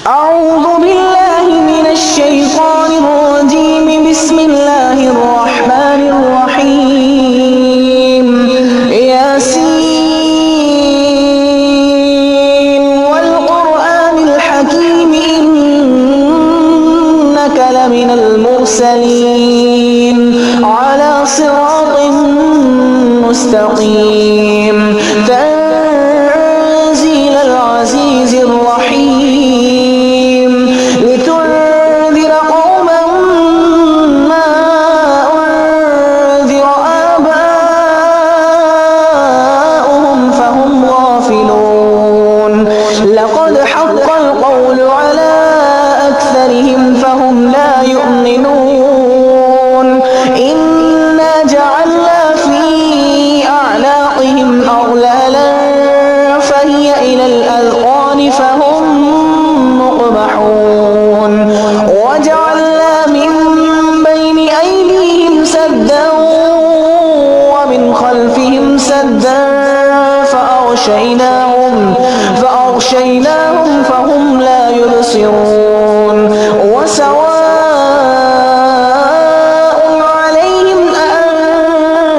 أعوذ بالله من الشيطان الرجيم. بسم الله الرحمن الرحيم. ياسين والقرآن الحكيم إنك لمن المرسلين على صراط مستقيم. تنزيل العزيز الرحيم. لتنذر قوما ما أنذر آباؤهم فهم غافلون. لقد حق القول على أكثرهم فهم لا يؤمنون. إنا جعلنا في أعناقهم أغلالا فهي إلى الأذقان فهم مقمحون. وجعلنا من بين أيديهم سدا ومن خلفهم سدا فأغشيناهم فهم لا يبصرون. وسواء عليهم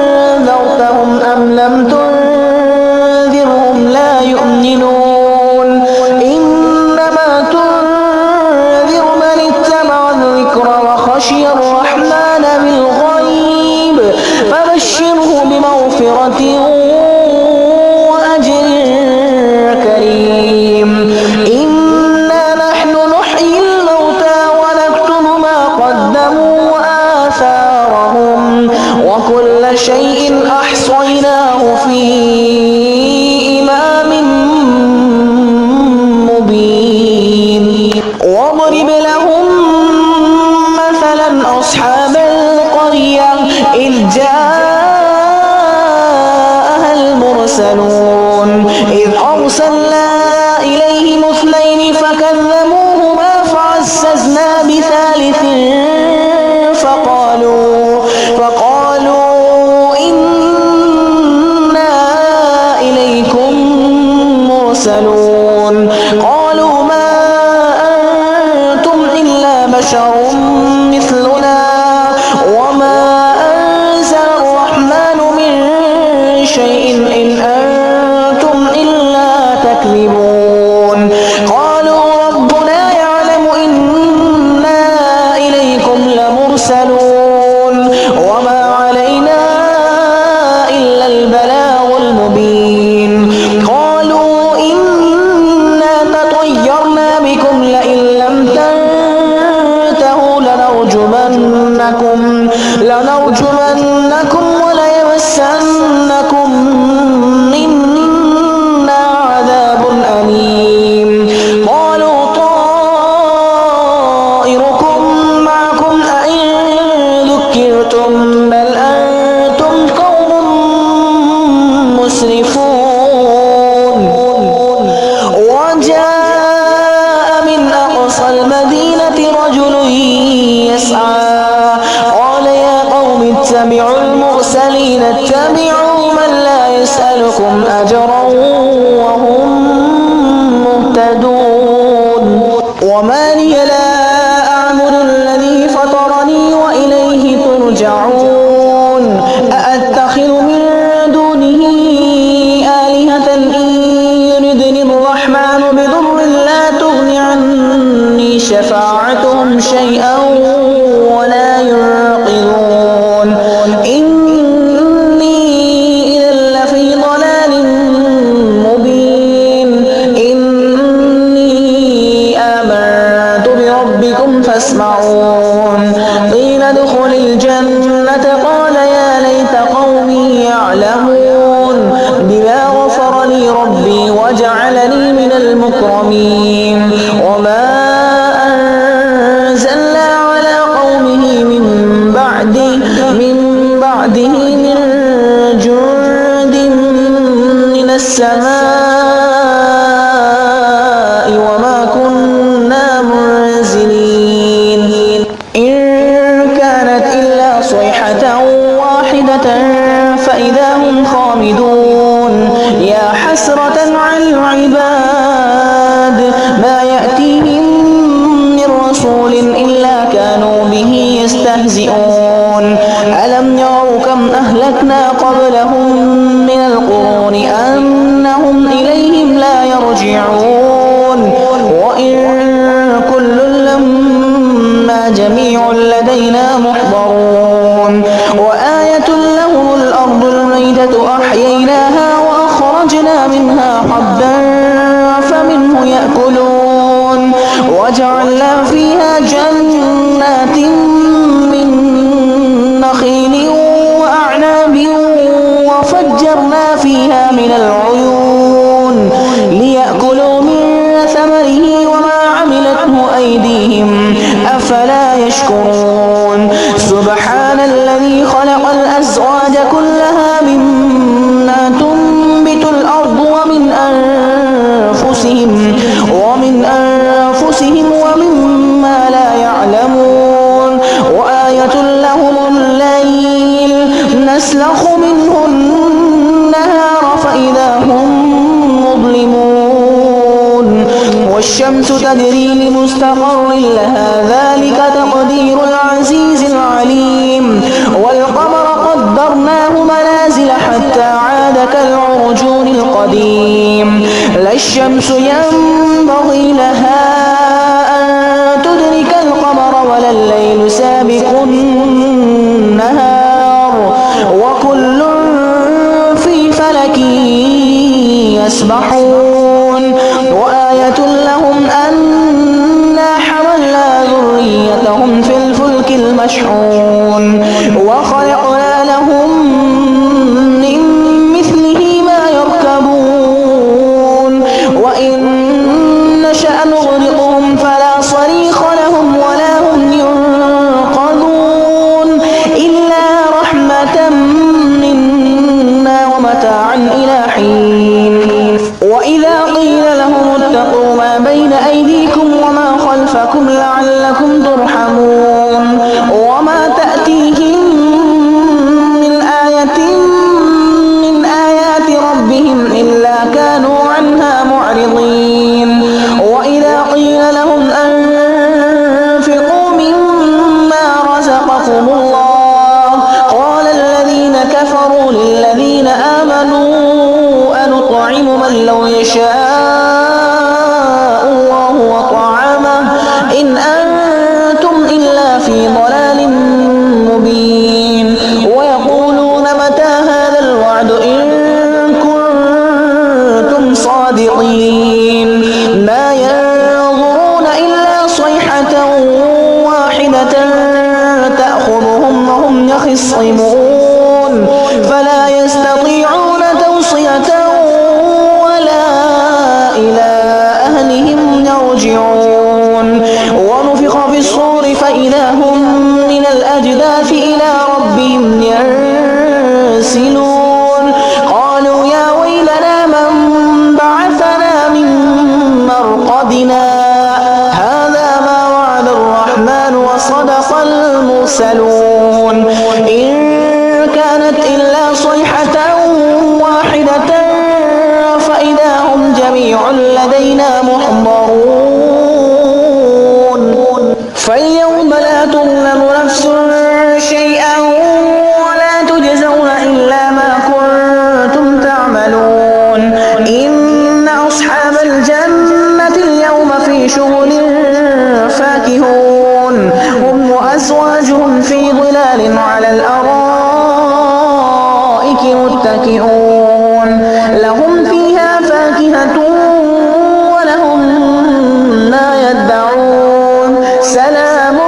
أأنذرتهم أم لم تنذرهم لا يؤمنون. إنما تنذر من اتبع الذكر وخشي الرحمن بالغيب فبشره بمغفرة وأجر كريم. إنا نحن نحيي الموتى ونكتب ما قدموا وآثارهم وكل شيء أحصيناه في إمام مبين. واضرب لهم مثلا أصحاب القرية إذ جاءها المرسلون إذ أرسلنا إليهم اثنين فكذبوهما فعززنا بثالث فقالوا إنا إليكم مرسلون. قالوا ما أنتم إلا بشر مثلنا وما أنزل الرحمن من شيء إن أنتم إلا تكذبون. قالوا ربنا يعلم إنا إليكم لمرسلون وما علينا إلا البلاغ المبين. قالوا إنا تطيرنا بكم لئن لم تنتهوا لنرجمنكم وليمسنكم منا عذاب أليم. قالوا طائركم معكم أئن ذكرتم بل أنتم قوم مسرفون. وجاء من أقصى المدينة رجل يسعى قال يا قوم اتبعوا المرسلين اتبعوا من لا يسألكم أجرا وهم مهتدون. وما لي لا أعبد الذي فطرني وإليه ترجعون. أأتخذ من دونه آلهة إن يردني الرحمن بضر لا تغن عني شفاعتهم شيئا ولا ينقذون. إني إذا لفي ضلال مبين. إني آمنت بربكم فاسمعون. قيل ادخل الجنة قال يا ليت قومي يعلمون بما غفر لي ربي وجعلني من المكرمين. وما أنزلنا على قومه من بعده من جند من السماء وما كنا منزلين. وجعلنا فيها جنات من نخيل وأعناب وفجرنا فيها من العيون ليأكلوا من ثمره وما عملته أيديهم أفلا يشكرون سبحان الذي خلق الأزواج كلها مما تنبت الأرض ومن أنفسهم ومما لا يعلمون وآية لهم الليل نسلخ منه النهار فإذا هم مظلمون والشمس تجري لمستقر لها ذلك تقدير العزيز العليم والقمر قدرناه منازل حتى عاد كالعرجون القديم لا الشمس ينبغي لها أن تدرك القمر ولا الليل سابق النهار وكل في فلك يسبحون وآية لهم أنا حملنا ذريتهم في الفلك المشحون وخلقنا لهم من مثله ما يركبون وإن نشأ نغرقهم فلا صريخ لهم ولا هم ينقذون إلا رحمة منا ومتاعا إلى حين وإذا قيل لهم اتقوا ما بين أيديكم وما خلفكم لعلكم ترحمون وما تأتيهم من آية من آيات ربهم إلا كانوا عنها معرضين وإذا قيل لهم أنفقوا مما رزقكم الله قال الذين كفروا للذين آمنوا أنطعم من لو يشاء الله وطعامه إن أنتم إلا في ضلال مبين ويقولون متى هذا الوعد إن كنتم صادقين ما ينظرون إلا صيحة واحدة تأخذهم وهم يخصمون فلا يستطيعون توصية ولا إلى أهلهم يرجعون ونفخ في الصور فإذا هم من الأجداث إلى ربهم ينسلون قالوا يا ويلنا من بعثنا من مرقدنا هذا ما وعد الرحمن وصدق المرسلون إن كانت إلا صيحة واحدة فإذا هم جميع لدينا محضرون فاليوم لا تظلم نفس شيئا ولا تجزون إلا ما كنتم تعملون إن أصحاب الجنة اليوم في شغل فاكهون هم وأزواجهم في ظلال على الأرائك متكئون لهم فيها فاكهة ولهم ما يدعون سلام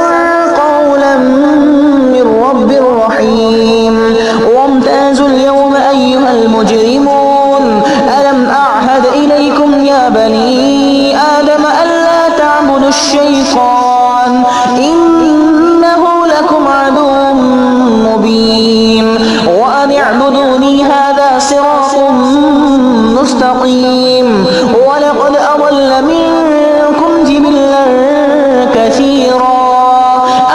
قولا من رب رحيم وامتازوا اليوم أيها المجرمون ألم أعهد إليكم يا بني آدم ألا تعبدوا الشيطان إنه لكم عدو مبين وأن اعبدوني هذا صراط مستقيم ولقد أضل منكم جبلا كثيرا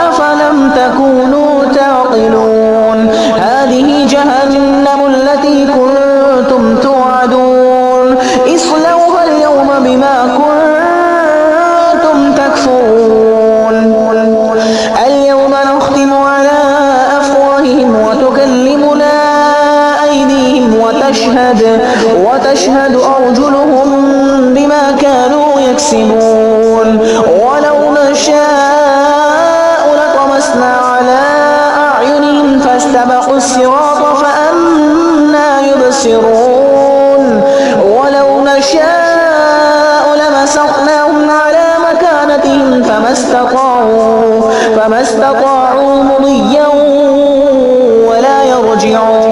أفلم تكونوا تعقلون هذه جهنم التي كنتم توعدون اصلوها اليوم بما كنتم تكفرون اليوم نختم على أفواههم وتكلمنا أيديهم وتشهد أرجلهم بما كانوا يكسبون ولو نشاء لطمسنا على أعينهم فاستبقوا الصراط فأنى يبصرون ولو نشاء لمسخناهم على مكانتهم آياتهم فما استطاعوا مضيا ولا يرجعون.